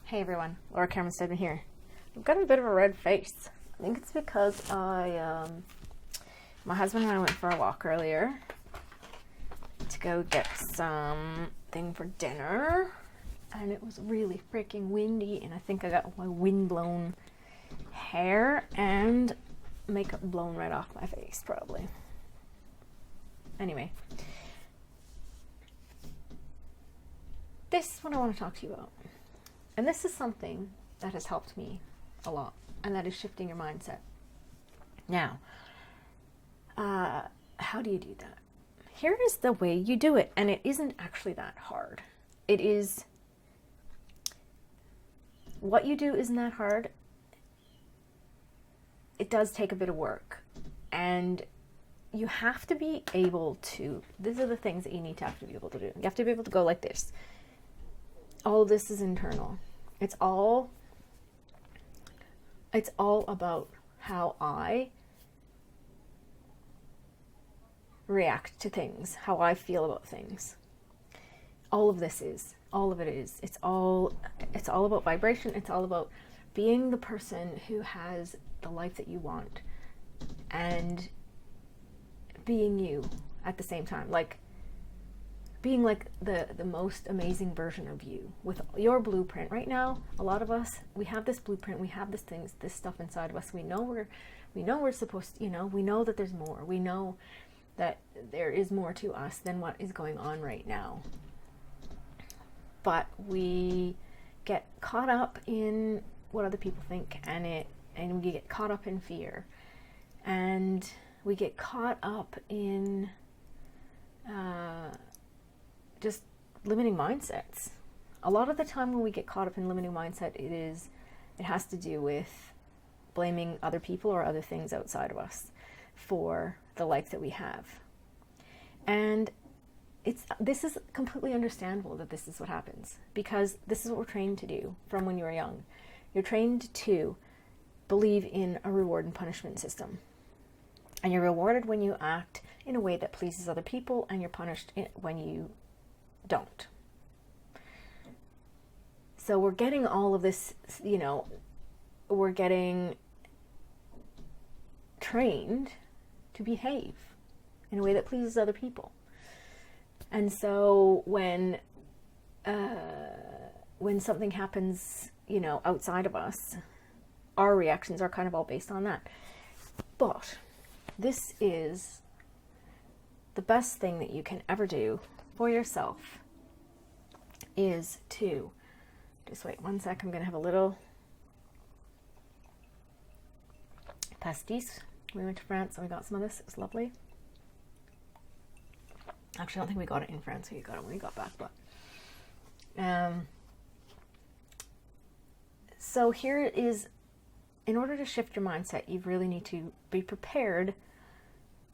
Hey everyone, Laura Cameron Stedman here. I've got a bit of a red face. I think it's because my husband and I went for a walk earlier to go get something for dinner, and it was really freaking windy, and I think I got my wind-blown hair and makeup blown right off my face, probably. Anyway, this is what I want to talk to you about. And this is something that has helped me a lot, and that is shifting your mindset. Now, how do you do that? Here is the way you do it, and it isn't actually that hard. It is, what you do isn't that hard. It does take a bit of work, and you have to be able to, these are the things that you need to have to be able to do. You have to be able to go like this. All of this is internal. It's all about how I react to things, how I feel about things. All of it is. It's all about vibration. It's all about being the person who has the life that you want and being you at the same time. Like, being like the most amazing version of you with your blueprint. Right now, a lot of us, we have this blueprint, we have this stuff inside of us. We know we're supposed to, we know that there's more. We know that there is more to us than what is going on right now. But we get caught up in what other people think, and we get caught up in fear, and we get caught up in just limiting mindsets. A lot of the time when we get caught up in limiting mindset, it has to do with blaming other people or other things outside of us for the life that we have. And this is completely understandable that this is what happens, because this is what we're trained to do from when you were young. You're trained to believe in a reward and punishment system. And you're rewarded when you act in a way that pleases other people, and you're punished when you don't. So we're getting all of this, we're getting trained to behave in a way that pleases other people. And so when something happens, outside of us, our reactions are kind of all based on that. But this is the best thing that you can ever do for yourself, is to just wait one sec. I'm going to have a little pastis. We went to France and we got some of this. It was lovely. Actually, I don't think we got it in France. We got it when we got back. But so here it is. In order to shift your mindset, you really need to be prepared.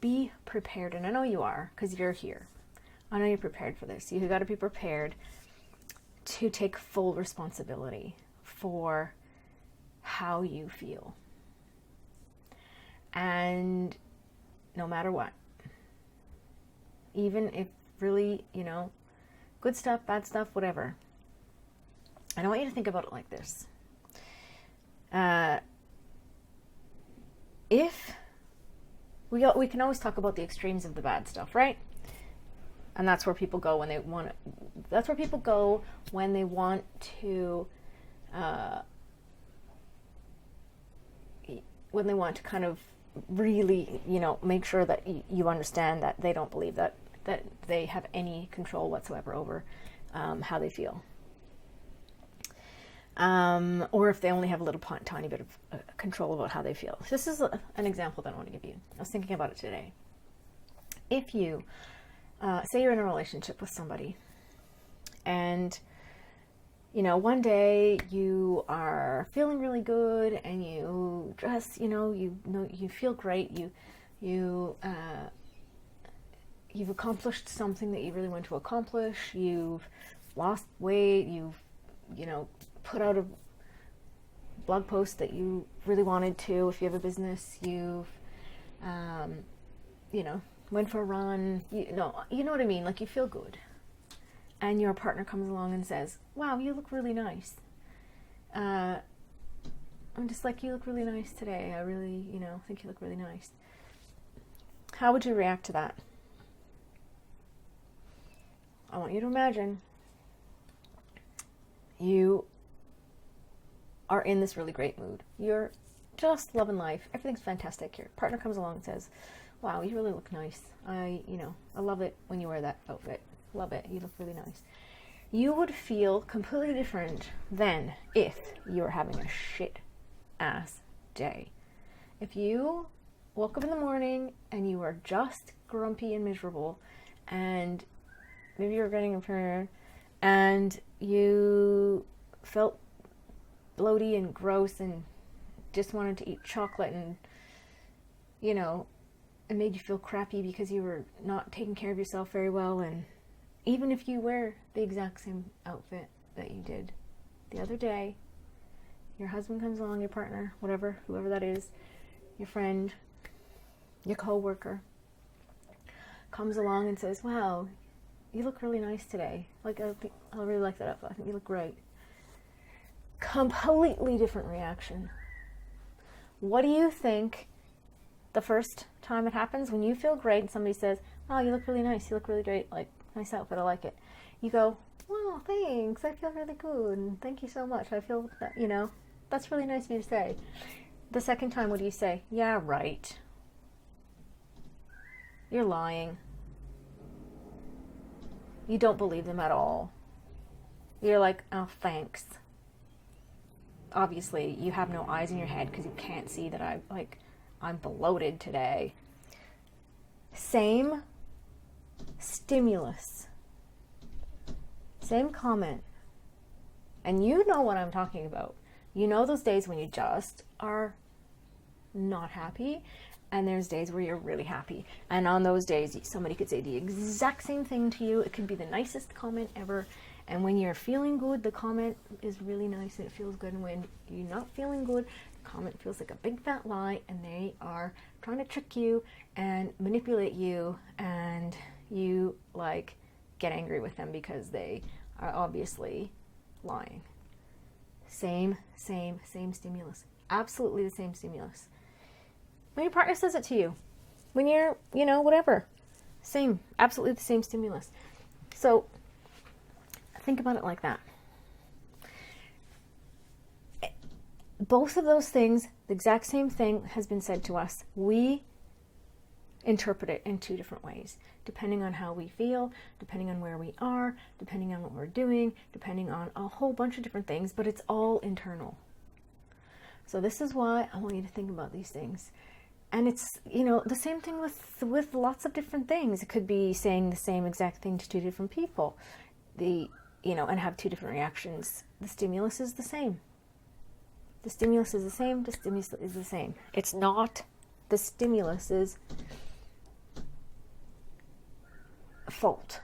Be prepared, and I know you are, because you're here. I know you're prepared for this. You've got to be prepared to take full responsibility for how you feel. And no matter what, even if really, good stuff, bad stuff, whatever, I don't want you to think about it like this. If we can always talk about the extremes of the bad stuff, right? And that's where people go when they want to, when they want to kind of really, make sure that you understand that they don't believe that they have any control whatsoever over how they feel. Or if they only have a little tiny bit of control about how they feel. This is an example that I want to give you. I was thinking about it today. If you, say you're in a relationship with somebody, and, one day you are feeling really good, and you dress, you feel great, you've accomplished something that you really want to accomplish, you've lost weight, you've, put out a blog post that you really wanted to. If you have a business, you've, went for a run. You know what I mean? Like, you feel good. And your partner comes along and says, wow, you look really nice. I'm just like, you look really nice today. I really, think you look really nice. How would you react to that? I want you to imagine you are in this really great mood. You're just loving life. Everything's fantastic. Your partner comes along and says, wow, you really look nice. I love it when you wear that outfit. Love it. You look really nice. You would feel completely different than if you were having a shit ass day. If you woke up in the morning and you were just grumpy and miserable, and maybe you were getting a prayer and you felt bloaty and gross and just wanted to eat chocolate, and it made you feel crappy because you were not taking care of yourself very well, and even if you wear the exact same outfit that you did the other day, your husband comes along, your partner, whatever, whoever that is, your friend, your co-worker, comes along and says, wow, you look really nice today. Like, I really like that outfit. I think you look great. Completely different reaction. What do you think the first time it happens when you feel great and somebody says, oh, you look really nice, you look really great, like, nice outfit, I like it. You go, well, thanks, I feel really good, and thank you so much. I feel that, that's really nice of you to say. The second time, what do you say? Yeah, right. You're lying. You don't believe them at all. You're like, oh, thanks. Obviously, you have no eyes in your head because you can't see that I'm bloated today. Same stimulus. Same comment. And you know what I'm talking about. You know those days when you just are not happy, and there's days where you're really happy. And on those days, somebody could say the exact same thing to you. It could be the nicest comment ever. And when you're feeling good, the comment is really nice and it feels good. And when you're not feeling good, the comment feels like a big fat lie, and they are trying to trick you and manipulate you, and you get angry with them because they are obviously lying. Same stimulus. Absolutely the same stimulus. When your partner says it to you, when you're, whatever. Same, absolutely the same stimulus. So think about it like that. Both of those things, the exact same thing has been said to us. We interpret it in two different ways, depending on how we feel, depending on where we are, depending on what we're doing, depending on a whole bunch of different things, but it's all internal. So this is why I want you to think about these things. And it's, the same thing with lots of different things. It could be saying the same exact thing to two different people, and have two different reactions. The stimulus is the same. The stimulus is the same. The stimulus is the same. It's not the stimulus's fault.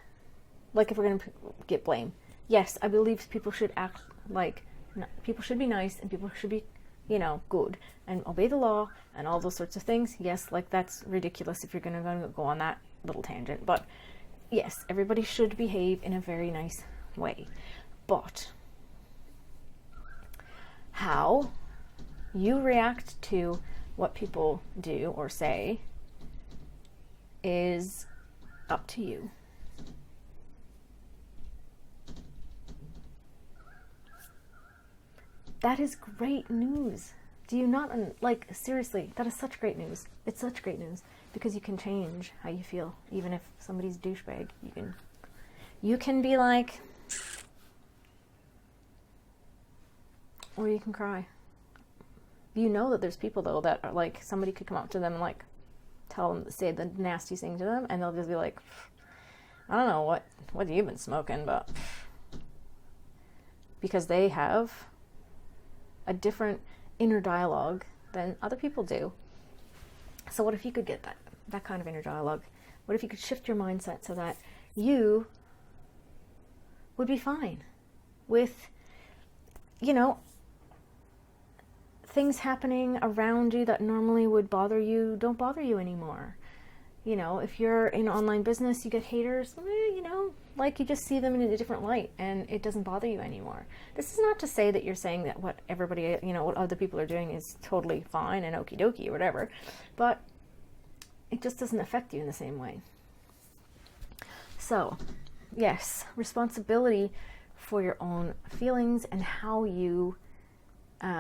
Like, if we're going to get blame. Yes, I believe people should act like, people should be nice, and people should be good and obey the law and all those sorts of things. Yes, that's ridiculous if you're going to go on that little tangent. But yes, everybody should behave in a very nice way. But how you react to what people do or say is up to you. That is great news. Do you not, seriously, that is such great news. It's such great news because you can change how you feel. Even if somebody's a douchebag, you can be like, or you can cry. You know that there's people, though, that are somebody could come up to them and tell them, say the nasty thing to them, and they'll just be like, I don't know what you've been smoking, but because they have a different inner dialogue than other people do. So what if you could get that kind of inner dialogue? What if you could shift your mindset so that you would be fine with, things happening around you that normally would bother you don't bother you anymore. You know, if you're in online business, you get haters, you know, like you just see them in a different light and it doesn't bother you anymore. This is not to say that you're saying that what everybody, you know, what other people are doing is totally fine and okie dokie or whatever, but it just doesn't affect you in the same way. So, yes, responsibility for your own feelings and how you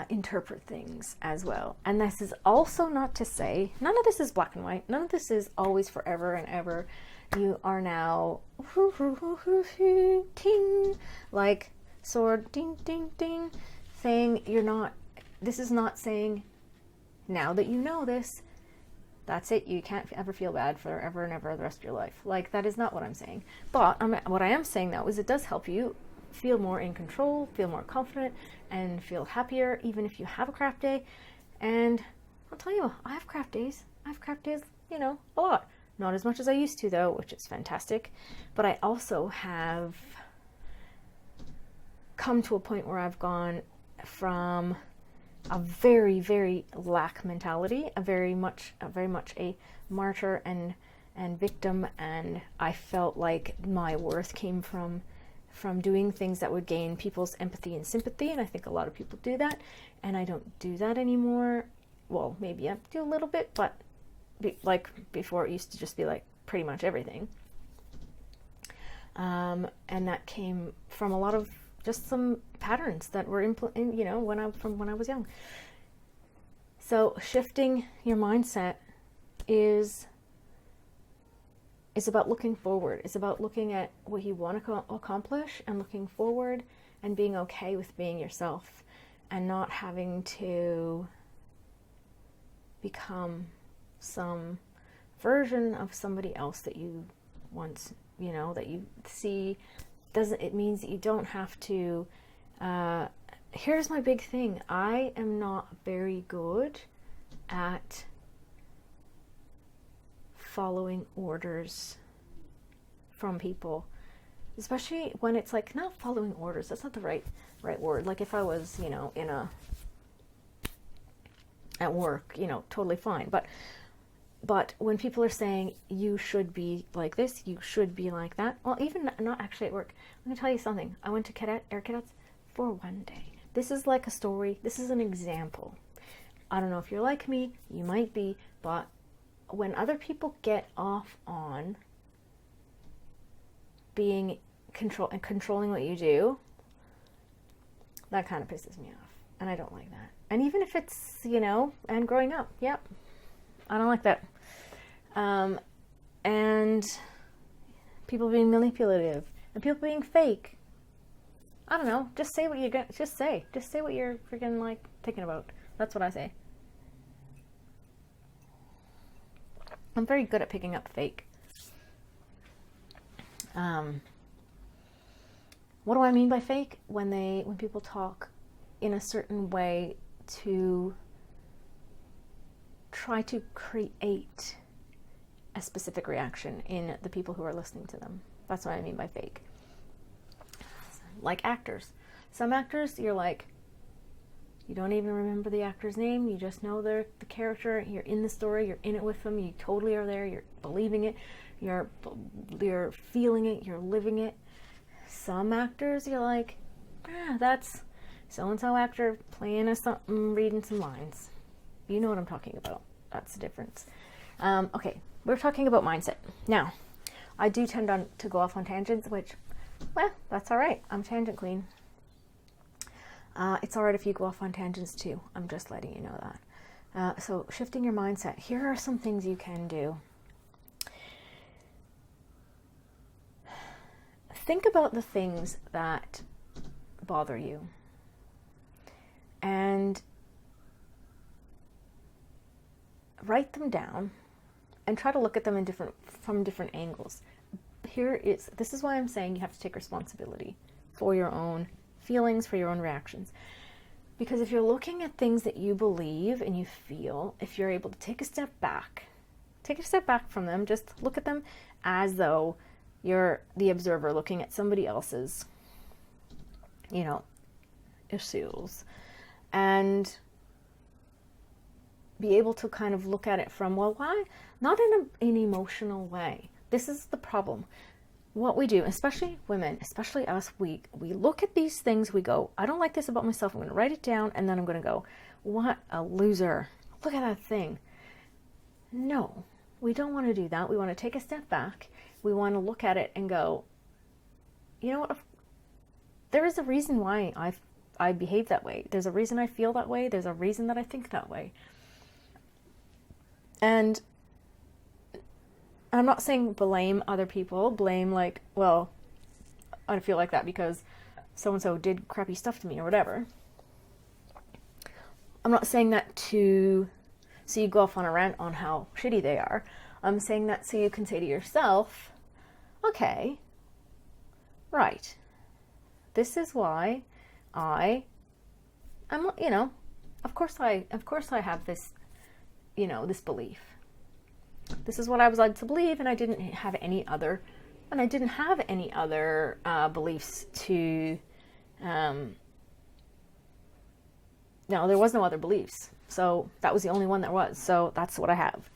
interpret things as well. And this is also not to say, none of this is black and white. None of this is always forever and ever. You are now ting, like sword ding ding ding thing. You're not, this is not saying now that you know this, that's it, you can't ever feel bad forever and ever the rest of your life. Like, that is not what I'm saying. But what I am saying though is it does help you feel more in control, feel more confident, and feel happier even if you have a crap day. And I'll tell you, I have crap days. I have crap days, you know, a lot. Not as much as I used to though, which is fantastic. But I also have come to a point where I've gone from a very, very lack mentality, a very much a martyr and victim, and I felt like my worth came from doing things that would gain people's empathy and sympathy, and I think a lot of people do that, and I don't do that anymore. Well, maybe I do a little bit, but like before it used to just be like pretty much everything. And that came from a lot of just some patterns that were you know, when I was young. So shifting your mindset is about looking forward. It's about looking at what you want to accomplish and looking forward and being okay with being yourself and not having to become some version of somebody else that you once, you know, that you see. It means that you don't have to, here's my big thing. I am not very good at following orders from people, especially when it's like, not following orders, that's not the right word. Like if I was, you know, at work, you know, totally fine. But when people are saying you should be like this, you should be like that, well, even not actually at work. I'm gonna tell you something. I went to Air Cadets for one day. This is like a story. This is an example. I don't know if you're like me, you might be, but when other people get off on being controlling what you do, that kind of pisses me off, and I don't like that. And even if it's, you know, and growing up, yep, I don't like that. And people being manipulative and people being fake. I don't know. Just say what you got. Just say what you're freaking like thinking about. That's what I say. I'm very good at picking up fake. What do I mean by fake? When people talk in a certain way to try to create a specific reaction in the people who are listening to them. That's what I mean by fake. Like actors. Some actors, you're like, you don't even remember the actor's name, you just know the character, you're in the story, you're in it with them, you totally are there, you're believing it, you're feeling it, you're living it. Some actors, you're like, that's so-and-so actor playing a something, reading some lines. You know what I'm talking about. That's the difference. Okay, we're talking about mindset. Now, I do tend to go off on tangents, which, well, that's all right. I'm tangent queen. It's all right if you go off on tangents too. I'm just letting you know that. So shifting your mindset. Here are some things you can do. Think about the things that bother you. And write them down and try to look at them from different angles. This is why I'm saying you have to take responsibility for your own feelings, for your own reactions. Because if you're looking at things that you believe and you feel, if you're able to take a step back from them, just look at them as though you're the observer looking at somebody else's, you know, issues, and be able to kind of look at it from, well, why? Not in an emotional way. This is the problem. What we do, especially women, especially us, we look at these things, we go, I don't like this about myself, I'm going to write it down, and then I'm going to go, what a loser. Look at that thing. No, we don't want to do that. We want to take a step back. We want to look at it and go, you know what? There is a reason why I behave that way. There's a reason I feel that way. There's a reason that I think that way. And I'm not saying blame other people, blame like, well, I feel like that because so-and-so did crappy stuff to me or whatever. I'm not saying that so you go off on a rant on how shitty they are. I'm saying that so you can say to yourself, okay, right, this is why I'm, of course I have this, this belief. This is what I was led to believe, and I didn't have any other beliefs to, there was no other beliefs. So that was the only one there was. So that's what I have.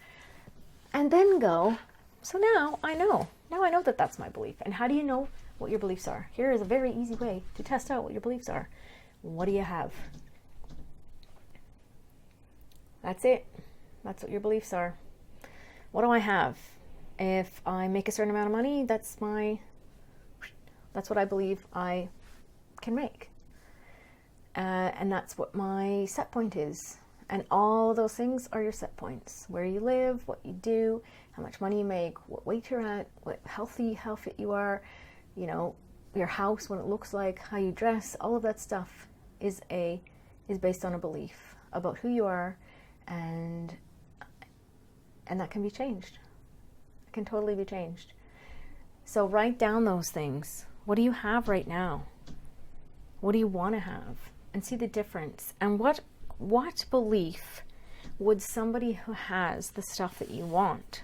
And then go, so now I know that that's my belief. And how do you know what your beliefs are? Here is a very easy way to test out what your beliefs are. What do you have? That's it. That's what your beliefs are. What do I have? If I make a certain amount of money, that's what I believe I can make. And that's what my set point is. And all of those things are your set points. Where you live, what you do, how much money you make, what weight you're at, how fit you are, your house, what it looks like, how you dress, all of that stuff is based on a belief about who you are, and that can be changed. It can totally be changed. So write down those things. What do you have right now? What do you want to have? And see the difference. And what belief would somebody who has the stuff that you want,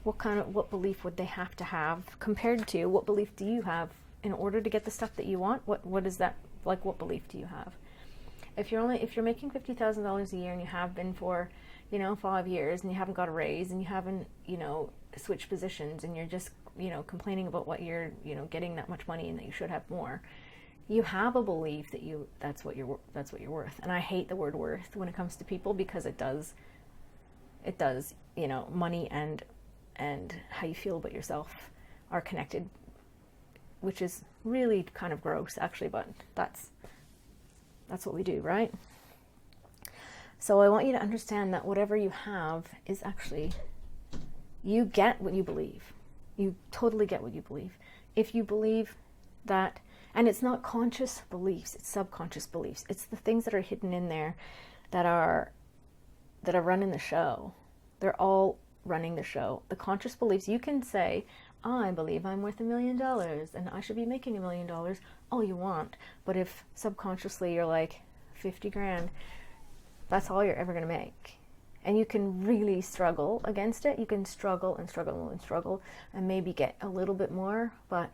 what belief would they have to have compared to what belief do you have in order to get the stuff that you want? What is that like? What belief do you have? If you're making $50,000 a year and you have been for 5 years and you haven't got a raise and you haven't switched positions and you're just complaining about what you're getting that much money and that you should have more, you have a belief that that's what you're worth. And I hate the word worth when it comes to people, because it does money and how you feel about yourself are connected, which is really kind of gross actually, but that's what we do, right? So I want you to understand that whatever you have is actually, you get what you believe. You totally get what you believe. If you believe that, and it's not conscious beliefs, it's subconscious beliefs. It's the things that are hidden in there that are running the show. They're all running the show. The conscious beliefs, you can say, I believe I'm worth $1 million and I should be making $1 million all you want. But if subconsciously you're like 50 grand, that's all you're ever going to make. And you can really struggle against it. You can struggle and struggle and struggle and maybe get a little bit more, but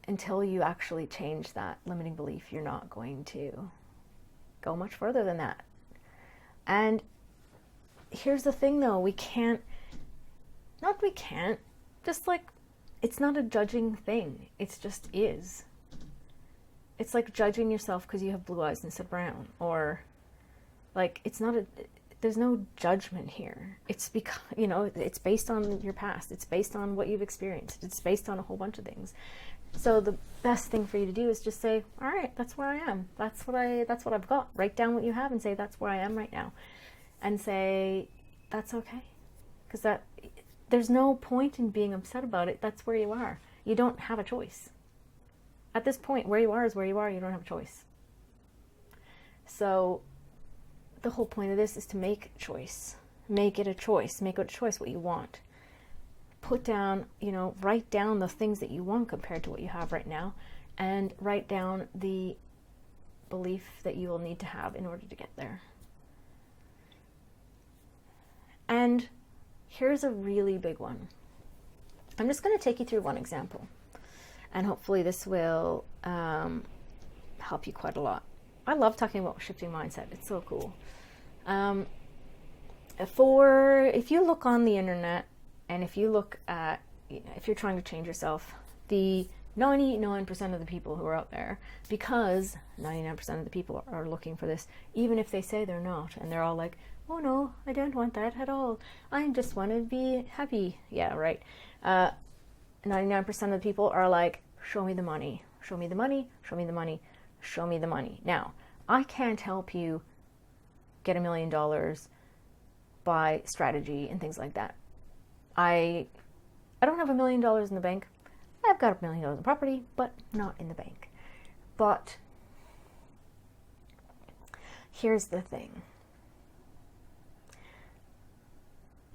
until you actually change that limiting belief, you're not going to go much further than that. And here's the thing though, just like, it's not a judging thing. It's just is. It's like judging yourself because you have blue eyes instead of brown, or like, there's no judgment here. It's because, it's based on your past. It's based on what you've experienced. It's based on a whole bunch of things. So the best thing for you to do is just say, all right, that's where I am. That's what I've got. Write down what you have and say, that's where I am right now. And say, that's okay. Because there's no point in being upset about it. That's where you are. You don't have a choice. At this point, where you are is where you are. You don't have a choice. So the whole point of this is to make a choice. Make it a choice. Make it a choice what you want. Put down, write down the things that you want compared to what you have right now, and write down the belief that you will need to have in order to get there. And here's a really big one. I'm just going to take you through one example, and hopefully this will help you quite a lot. I love talking about shifting mindset. It's so cool. if you look on the internet, and if you look at, if you're trying to change yourself, the 99% of the people who are out there, because 99% of the people are looking for this, even if they say they're not, and they're all like, oh no, I don't want that at all, I just want to be happy. Yeah, right. 99% of the people are like, show me the money, show me the money, show me the money, show me the money. Now, I can't help you get $1 million by strategy and things like that. I don't have $1 million in the bank. I've got $1 million in property, but not in the bank. But here's the thing.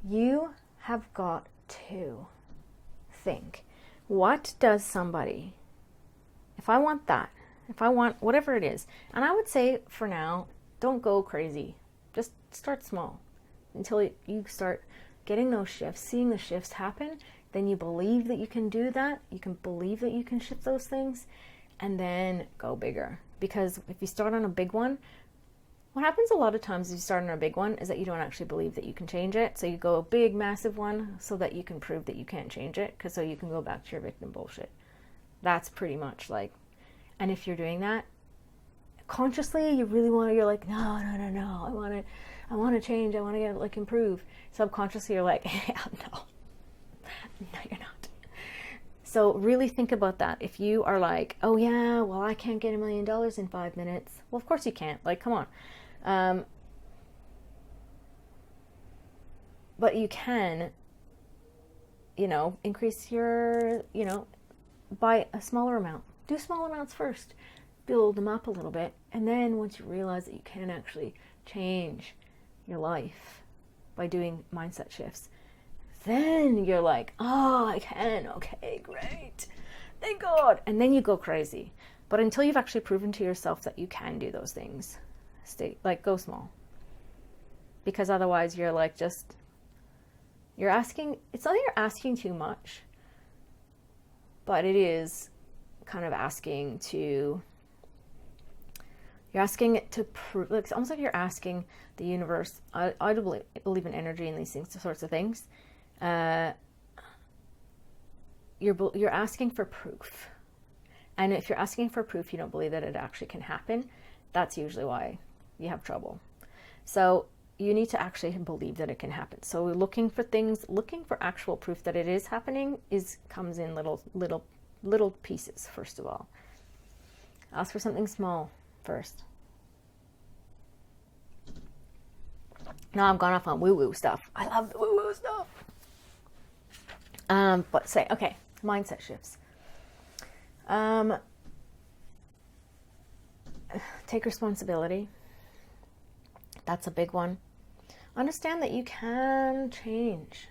You have got to think, what does somebody, if I want that, if I want whatever it is, and I would say for now, don't go crazy. Just start small until you start getting those shifts, seeing the shifts happen. Then you believe that you can do that. You can believe that you can shift those things, and then go bigger. Because if you start on a big one, what happens a lot of times if you start on a big one is that you don't actually believe that you can change it. So you go a big, massive one so that you can prove that you can't change it, because so you can go back to your victim bullshit. That's pretty much like, and if you're doing that consciously, you really want to, you're like, no, I want to change, I want to get, like, improve. Subconsciously, you're like, yeah, no, you're not. So really think about that. If you are like, oh yeah, well, I can't get $1 million in 5 minutes. Well, of course you can't. Like, come on. But you can, increase your, by a smaller amount. Do small amounts first. Build them up a little bit. And then once you realize that you can actually change your life by doing mindset shifts, then you're like, oh, I can. Okay, great. Thank God. And then you go crazy. But until you've actually proven to yourself that you can do those things, go small. Because otherwise you're like, it's not that you're asking too much, but it is kind of asking it to prove, it's almost like you're asking the universe. I believe in energy and these sorts of things. You're asking for proof. And if you're asking for proof, you don't believe that it actually can happen, that's usually why you have trouble. So you need to actually believe that it can happen. So looking for actual proof that it is happening comes in little pieces, first of all. Ask for something small first. Now I've gone off on woo-woo stuff. I love the woo-woo stuff. But say, okay, mindset shifts. Take responsibility. That's a big one. Understand that you can change.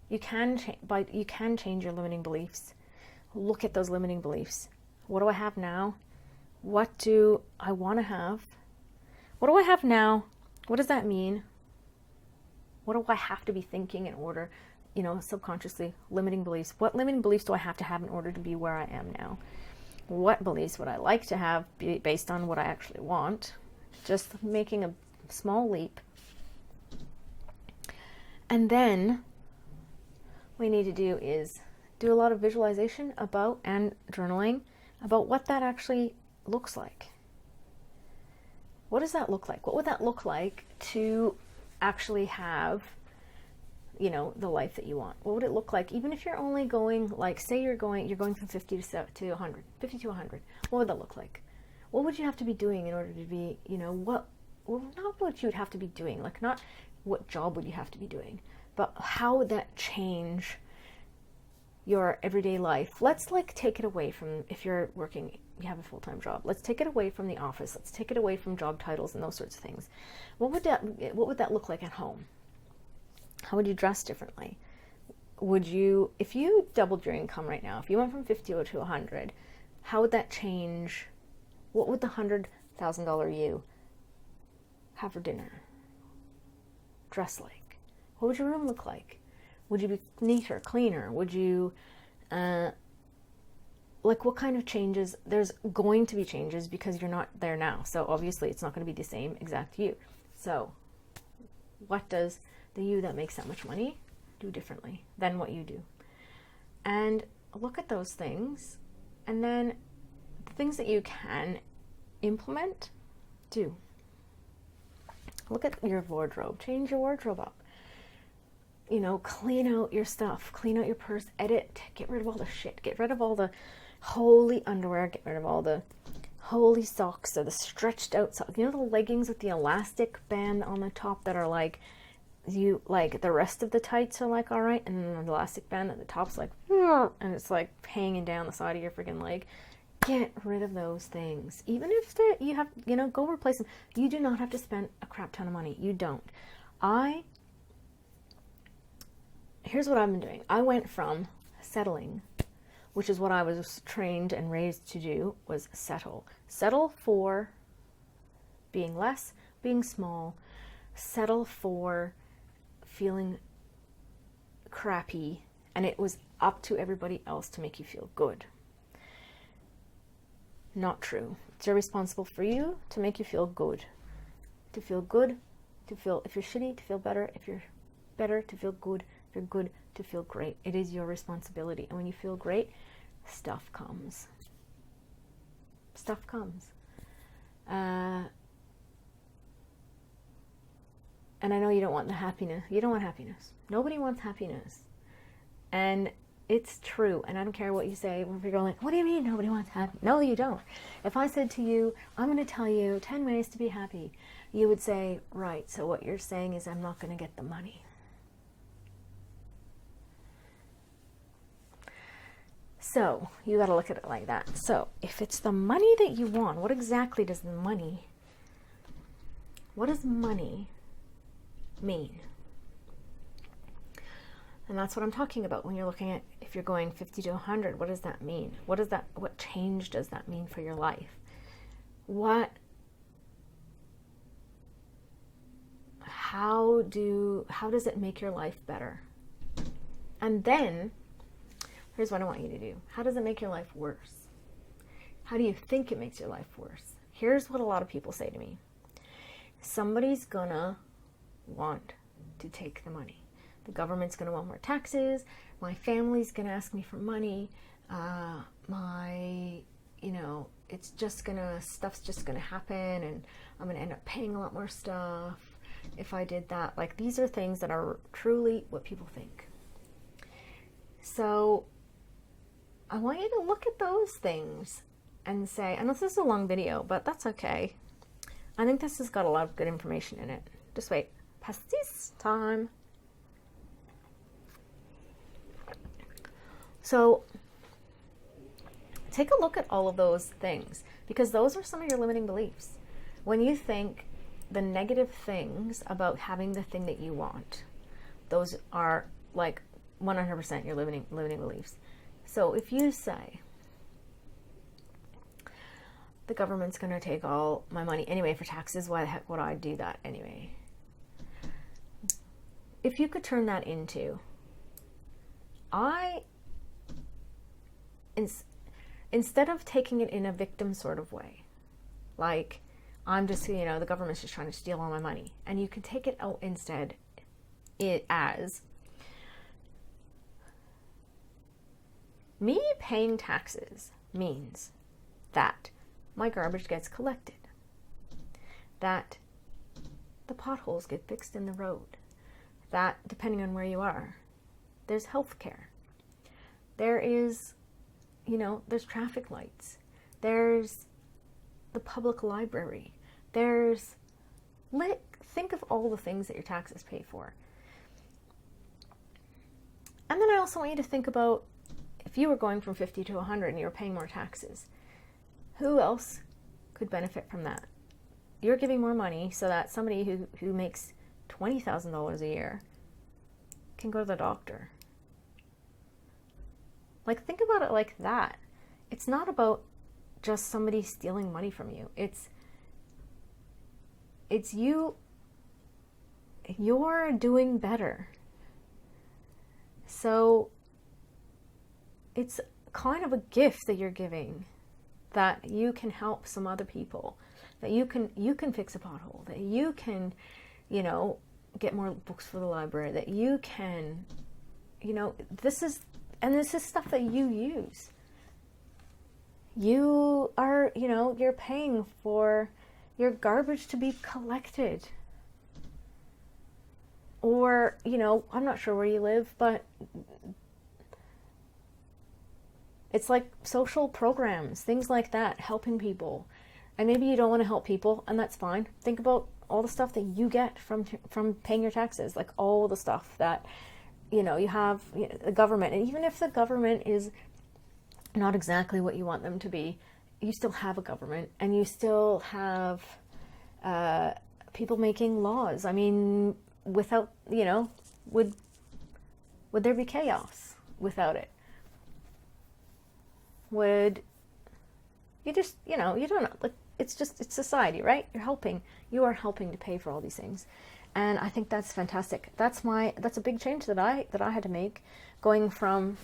You can change your limiting beliefs. Look at those limiting beliefs. What do I have now? What do I want to have? What do I have now? What does that mean? What do I have to be thinking in order, subconsciously, limiting beliefs. What limiting beliefs do I have to have in order to be where I am now? What beliefs would I like to have based on what I actually want? Just making a small leap. And then what you need to do is do a lot of visualization about, and journaling about, what that actually looks like. What does that look like? What would that look like to actually have, the life that you want? What would it look like? Even if you're only going, like, say you're going from 50 to 100, 50 to 100. What would that look like? What would you have to be doing in order to be, not what you would have to be doing, like, not what job would you have to be doing, but how would that change your everyday life? Let's take it away from, if you're working, you have a full-time job. Let's take it away from the office. Let's take it away from job titles and those sorts of things. What would that look like at home? How would you dress differently? If you doubled your income right now, if you went from 50 to 100, how would that change? What would the $100,000 you have for dinner? Dress like? What would your room look like? Would you be neater, cleaner? Would you, what kind of changes? There's going to be changes because you're not there now. So obviously it's not going to be the same exact you. So What does the you that makes that much money do differently than what you do? And look at those things, and then the things that you can implement, do. Look at your wardrobe. Change your wardrobe up. You know, clean out your stuff. Clean out your purse. Edit. Get rid of all the shit. Get rid of all the holy underwear. Get rid of all the holy socks or the stretched out socks. You know the leggings with the elastic band on the top that are like, you like the rest of the tights are like all right, and then the elastic band at the top's like, and it's like hanging down the side of your freaking leg. Get rid of those things. Even if you have, you know, go replace them. You do not have to spend a crap ton of money. You don't. Here's what I've been doing. I went from settling, which is what I was trained and raised to do, was settle. Settle for being less, being small. Settle for feeling crappy, and it was up to everybody else to make you feel good. Not true. It's irresponsible for you to make you feel good. To feel good, to feel, if you're shitty, to feel better. If you're better, to feel good. If you're good, to feel great. It is your responsibility. And when you feel great, stuff comes. Stuff comes. And I know you don't want the happiness. You don't want happiness. Nobody wants happiness. And it's true. And I don't care what you say. When people are like, what do you mean nobody wants happiness? No, you don't. If I said to you, I'm going to tell you 10 ways to be happy, you would say, right, so what you're saying is I'm not going to get the money. So you got to look at it like that. So if it's the money that you want, what exactly does money mean? And that's what I'm talking about when you're looking at, if you're going 50 to 100, what does that mean? What change does that mean for your life? How does it make your life better? And then, here's what I want you to do. How does it make your life worse? How do you think it makes your life worse? Here's what a lot of people say to me. Somebody's gonna want to take the money. The government's gonna want more taxes. My family's gonna ask me for money. Stuff's just gonna happen, and I'm gonna end up paying a lot more stuff if I did that. Like, these are things that are truly what people think. So I want you to look at those things and say, and this is a long video, but that's okay. I think this has got a lot of good information in it. Just wait. Pastis time. So take a look at all of those things, because those are some of your limiting beliefs. When you think the negative things about having the thing that you want, those are like 100% your limiting beliefs. So if you say, the government's going to take all my money anyway for taxes, why the heck would I do that anyway? If you could turn that into, instead of taking it in a victim sort of way, like, I'm just, the government's just trying to steal all my money, and you can take it out instead as, me paying taxes means that my garbage gets collected, that the potholes get fixed in the road, that, depending on where you are, there's health care, there is, there's traffic lights, there's the public library, think of all the things that your taxes pay for. And then I also want you to think about, if you were going from 50 to 100 and you were paying more taxes, who else could benefit from that? You're giving more money so that somebody who makes $20,000 a year can go to the doctor. Like, think about it like that. It's not about just somebody stealing money from you. It's you're doing better. So it's kind of a gift that you're giving, that you can help some other people, that you can fix a pothole, that you can, get more books for the library, that you can, this is stuff that you use. You are, you're paying for your garbage to be collected. Or, I'm not sure where you live, but it's like social programs, things like that, helping people. And maybe you don't want to help people, and that's fine. Think about all the stuff that you get from paying your taxes, like all the stuff that, you have, the government. And even if the government is not exactly what you want them to be, you still have a government, and you still have people making laws. I mean, without, would there be chaos without it? Would you just, you don't know, like, it's society, right? You are helping to pay for all these things. And I think that's fantastic. That's a big change that I had to make, going from,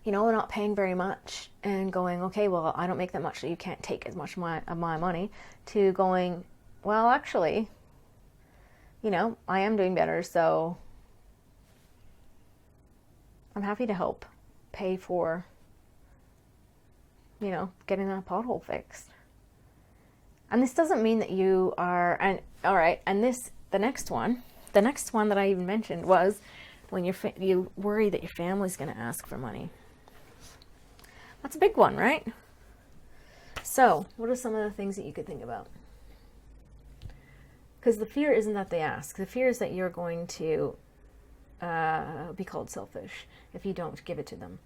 not paying very much and going, okay, well, I don't make that much, so you can't take as much of my money, to going, well, actually, I am doing better, so I'm happy to help pay for, getting that pothole fixed. And this doesn't mean that you are, and all right, and the next one that I even mentioned was when you worry that your family's going to ask for money. That's a big one, right? So, what are some of the things that you could think about? Because the fear isn't that they ask. The fear is that you're going to be called selfish if you don't give it to them,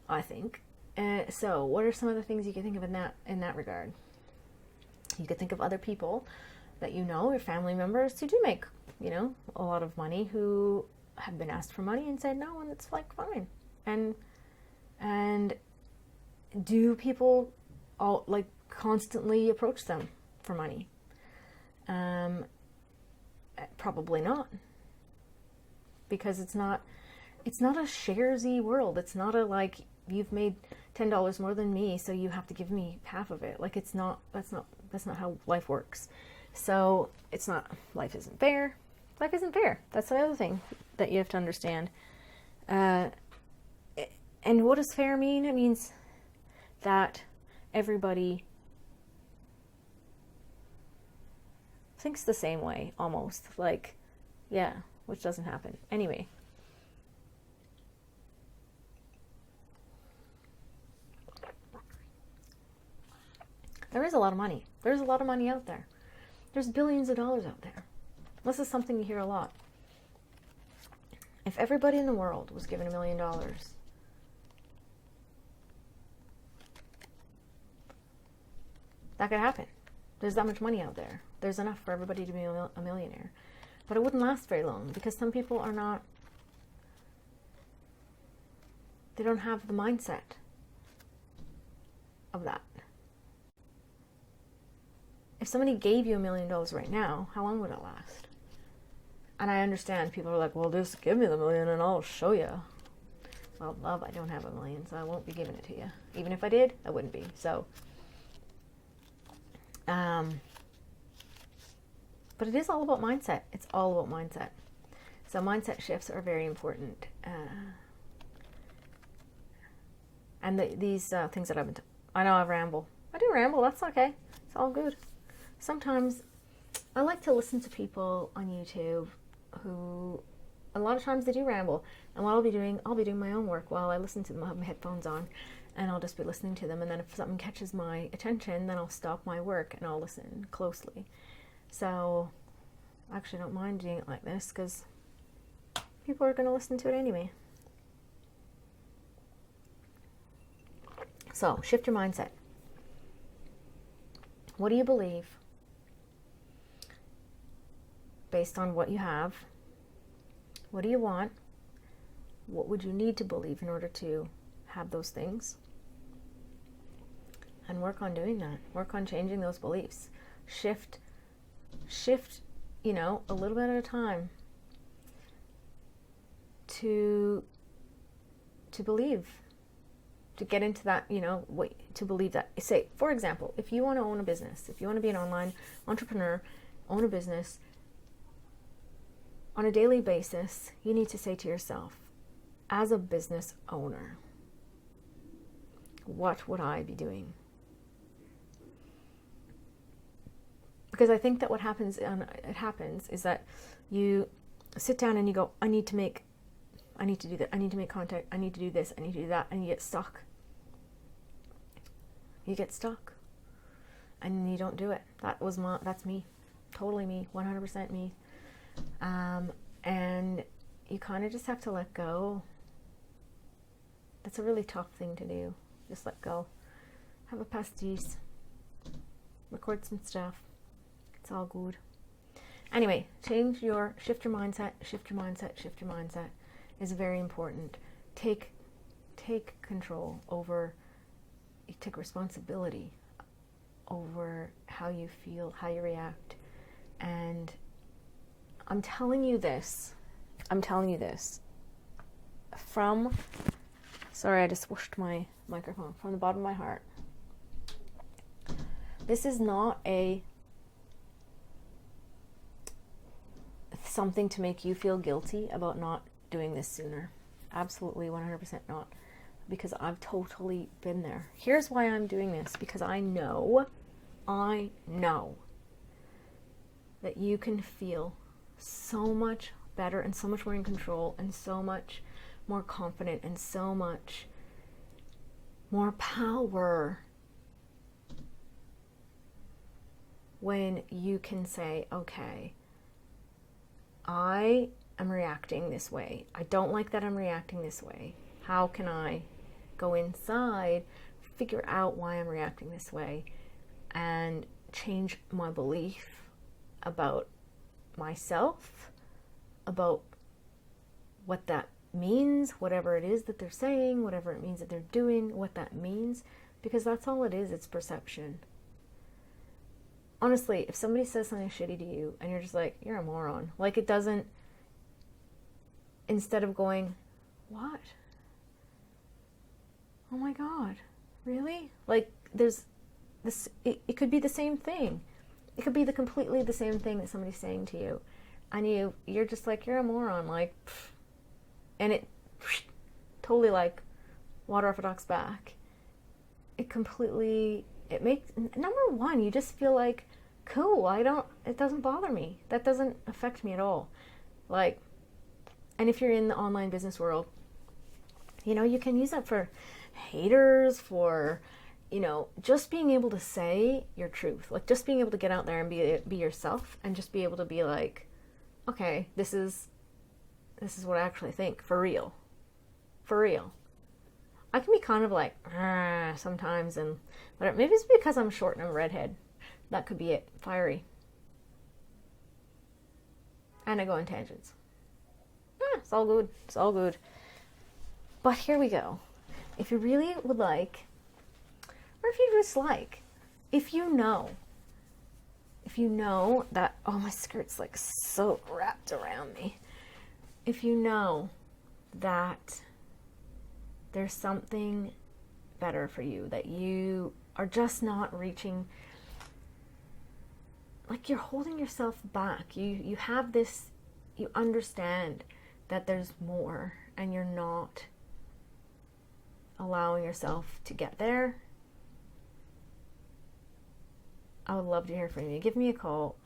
I think. So what are some of the things you can think of in that regard? You could think of other people that your family members who do make, a lot of money, who have been asked for money and said no, and it's like fine. And do people all like constantly approach them for money? Probably not, because it's not a sharesy world. It's not a like, you've made $10 more than me, so you have to give me half of it. Like, that's not how life works. So life isn't fair. Life isn't fair. That's the other thing that you have to understand. And what does fair mean? It means that everybody thinks the same way, almost. Like, yeah, which doesn't happen. Anyway. There is a lot of money. There's a lot of money out there. There's billions of dollars out there. This is something you hear a lot. If everybody in the world was given $1 million, that could happen. There's that much money out there. There's enough for everybody to be a millionaire. But it wouldn't last very long, because some people are not, they don't have the mindset of that. If somebody gave you $1 million right now, how long would it last? And I understand people are like, well, just give me the $1 million and I'll show you. Well, love, I don't have $1 million, so I won't be giving it to you. Even if I did, I wouldn't be. So, but it is all about mindset. It's all about mindset. So mindset shifts are very important. And these things that I know I ramble. I do ramble, that's okay. It's all good. Sometimes I like to listen to people on YouTube who, a lot of times they do ramble. And what I'll be doing my own work while I listen to them. I'll have my headphones on and I'll just be listening to them. And then if something catches my attention, then I'll stop my work and I'll listen closely. So I actually don't mind doing it like this, because people are going to listen to it anyway. So shift your mindset. What do you believe? Based on what you have, what do you want? What would you need to believe in order to have those things? And work on doing that. Work on changing those beliefs. Shift, a little bit at a time to believe, to get into that, to believe that. Say, for example, if you want to own a business, if you want to be an online entrepreneur, own a business, on a daily basis, you need to say to yourself, as a business owner, what would I be doing? Because I think that what happens, is that you sit down and you go, I need to do that, I need to make contact, I need to do this, I need to do that, and you get stuck. You get stuck. And you don't do it. That's me. Totally me. 100% me. And you kind of just have to let go. That's a really tough thing to do. Just let go. Have a pastis. Record some stuff. It's all good. Anyway, shift your mindset is very important. Take control over, take responsibility over how you feel, how you react. And I'm telling you this from, sorry, I just whooshed my microphone, from the bottom of my heart. This is not something to make you feel guilty about not doing this sooner. Absolutely 100% not. Because I've totally been there. Here's why I'm doing this. Because I know that you can feel so much better and so much more in control and so much more confident and so much more power when you can say, okay, I am reacting this way. I don't like that I'm reacting this way. How can I go inside, figure out why I'm reacting this way, and change my belief about myself, about what that means, whatever it is that they're saying, whatever it means that they're doing, what that means, because that's all it is. It's perception. Honestly, if somebody says something shitty to you and you're just like, you're a moron, like, it doesn't, instead of going, what? Oh my God, really? Like, there's this, it could be the same thing. It could be completely the same thing that somebody's saying to you. And you're just like, you're a moron, like, pfft. And it totally, like, water off a duck's back. It makes, number one, you just feel like, cool, it doesn't bother me. That doesn't affect me at all. Like, and if you're in the online business world, you can use that for haters, for, just being able to say your truth, like, just being able to get out there and be yourself, and just be able to be like, okay, this is what I actually think, for real. I can be kind of like, sometimes, but maybe it's because I'm short and I'm a redhead. That could be it. Fiery. And I go on tangents. It's all good. But here we go. If you really would like, or if you just like, if you know that, oh, my skirt's like so wrapped around me. If you know that there's something better for you, that you are just not reaching, like, you're holding yourself back. You have this, you understand that there's more, and you're not allowing yourself to get there. I would love to hear from you. Give me a call.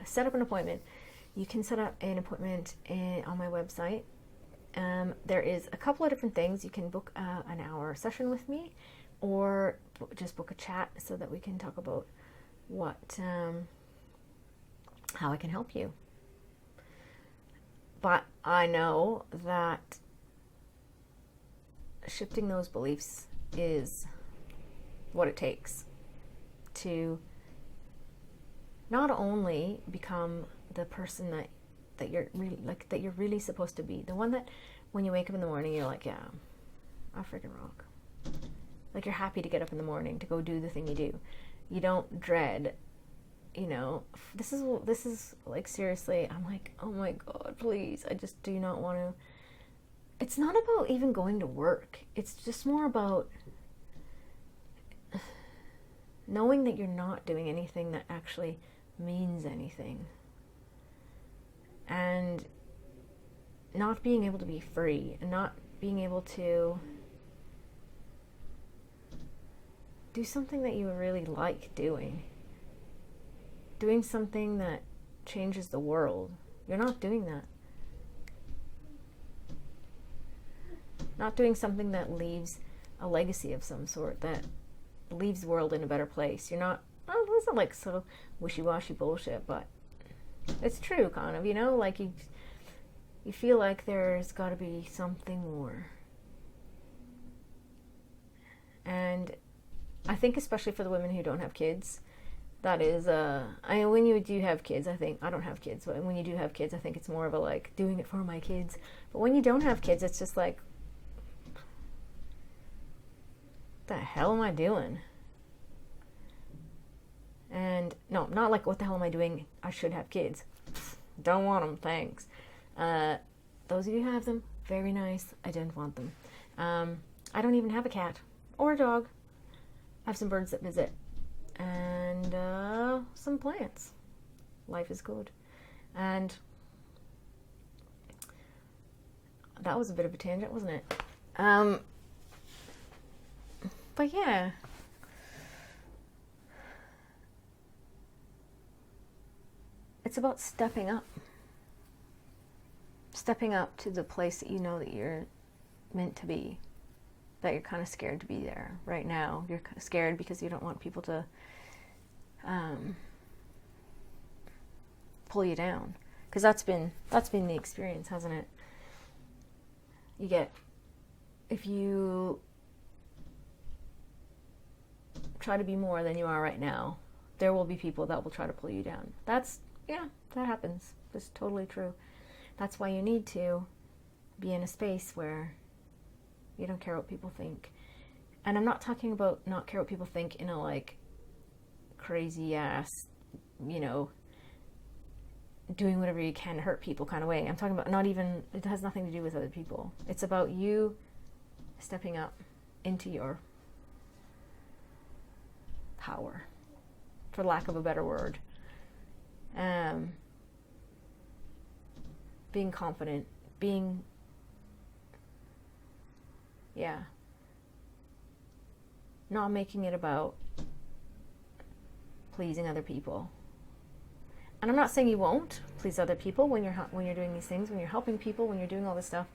Set up an appointment. You can set up an appointment on my website. There is a couple of different things. You can book an hour session with me, or just book a chat so that we can talk about how I can help you. But I know that shifting those beliefs is what it takes to not only become the person that you're really supposed to be, the one that when you wake up in the morning you're like, yeah, I freaking rock. Like, you're happy to get up in the morning to go do the thing you do. You don't dread, this is like, seriously, I'm like, oh my God, please, I just do not want to. It's not about even going to work. It's just more about knowing that you're not doing anything that actually means anything. and not being able to be free, and not being able to do something that you really like doing something that changes the world. You're not doing that. Not doing something that leaves a legacy of some sort, that leaves the world in a better place. You're not, oh, this is like sort of wishy-washy bullshit, but it's true, kind of, you know, like you feel like there's got to be something more. And I think especially for the women who don't have kids, that is, when you do have kids, I think, I don't have kids, but when you do have kids, I think it's more of a like, doing it for my kids. But when you don't have kids, it's just like, what the hell am I doing? And no, not like, what the hell am I doing? I should have kids. Don't want them, thanks. Those of you who have them, very nice. I don't want them. I don't even have a cat or a dog. I have some birds that visit. And some plants. Life is good. And that was a bit of a tangent, wasn't it? But yeah. It's about stepping up. Stepping up to the place that you know that you're meant to be. That you're kind of scared to be there right now. You're kind of scared because you don't want people to pull you down. Because that's been the experience, hasn't it? If you try to be more than you are right now, there will be people that will try to pull you down. That happens. That's totally true. That's why you need to be in a space where you don't care what people think. And I'm not talking about not care what people think in a like crazy ass, you know, doing whatever you can to hurt people kind of way. I'm talking about it has nothing to do with other people. It's about you stepping up into your power, for lack of a better word. Being confident, not making it about pleasing other people. And I'm not saying you won't please other people when you're doing these things, when you're helping people, when you're doing all this stuff,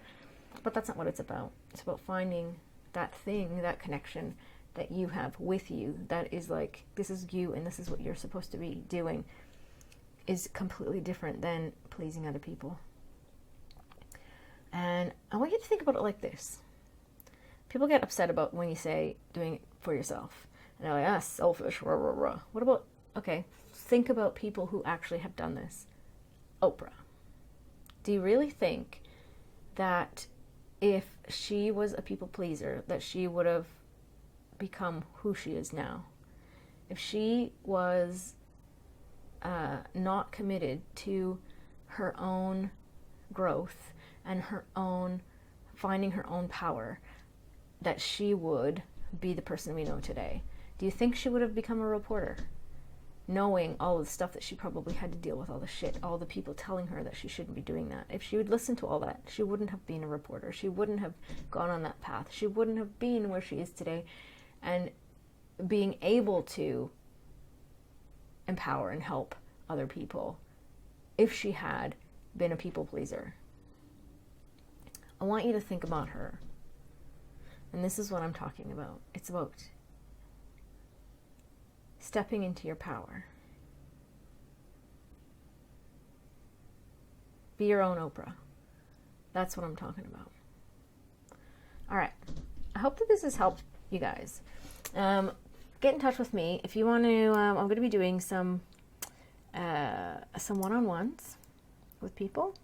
but that's not what it's about. It's about finding that thing, that connection that you have with you, that is like, this is you and this is what you're supposed to be doing, is completely different than pleasing other people. And I want you to think about it like this. People get upset about when you say doing it for yourself. And they're like, selfish, rah, rah, rah. What about, okay, think about people who actually have done this. Oprah. Do you really think that if she was a people pleaser, that she would have become who she is now? If she was not committed to her own growth and her own finding her own power, that she would be the person we know today? Do you think she would have become a reporter, knowing all of the stuff that she probably had to deal with, all the shit, all the people telling her that she shouldn't be doing that? If she would listen to all that, she wouldn't have been a reporter. She wouldn't have gone on that path. She wouldn't have been where she is today, and being able to empower and help other people if she had been a people pleaser. I want you to think about her. And this is what I'm talking about. It's about stepping into your power. Be your own Oprah. That's what I'm talking about. All right. I hope that this has helped you guys. Get in touch with me if you want to. I'm going to be doing some one-on-ones with people.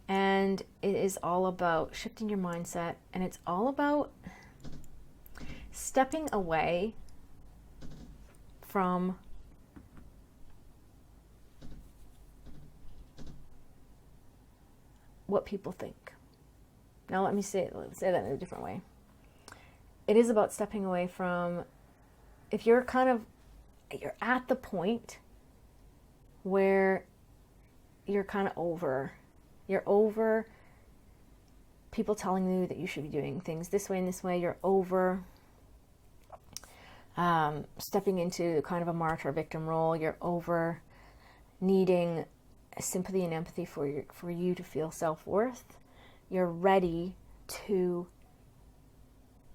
And it is all about shifting your mindset. And it's all about stepping away from what people think. Now let me say that in a different way. It is about stepping away from, if you're at the point where you're kind of over. You're over people telling you that you should be doing things this way and this way. You're over stepping into kind of a martyr victim role. You're over needing sympathy and empathy for you to feel self-worth. You're ready to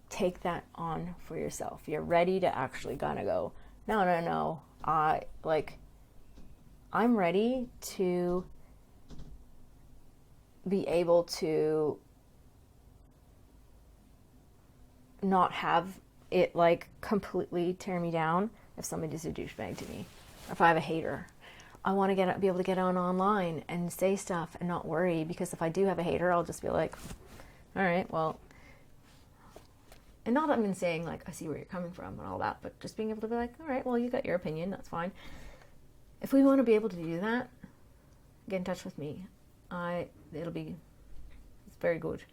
take that on for yourself. You're ready to actually gonna go, no, I'm ready to be able to not have it like completely tear me down if somebody's a douchebag to me, or if I have a hater. I want to be able to get on online and say stuff and not worry, because if I do have a hater, I'll just be like, all right, well, and not that I'm saying like I see where you're coming from and all that, but just being able to be like, all right, well, you got your opinion, that's fine. If we want to be able to do that, get in touch with me. It's very good,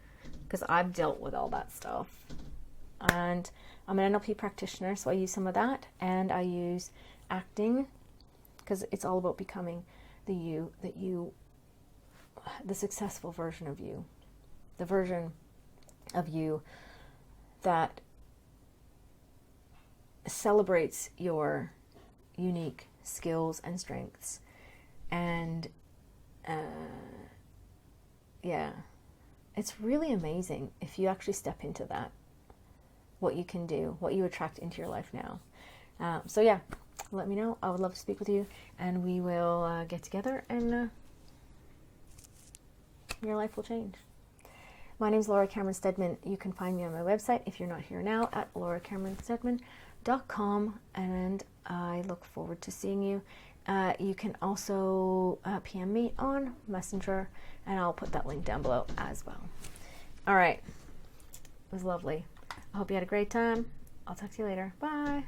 because I've dealt with all that stuff, and I'm an NLP practitioner, so I use some of that, and I use acting, because it's all about becoming the successful version of you, the version of you that celebrates your unique skills and strengths. And it's really amazing if you actually step into that, what you can do, what you attract into your life now. Let me know. I would love to speak with you, and we will get together, and your life will change. My name is Laura Cameron Steadman. You can find me on my website, if you're not here now, at lauracameronsteadman.com, and I look forward to seeing you. You can also PM me on Messenger, and I'll put that link down below as well. All right. It was lovely. I hope you had a great time. I'll talk to you later. Bye.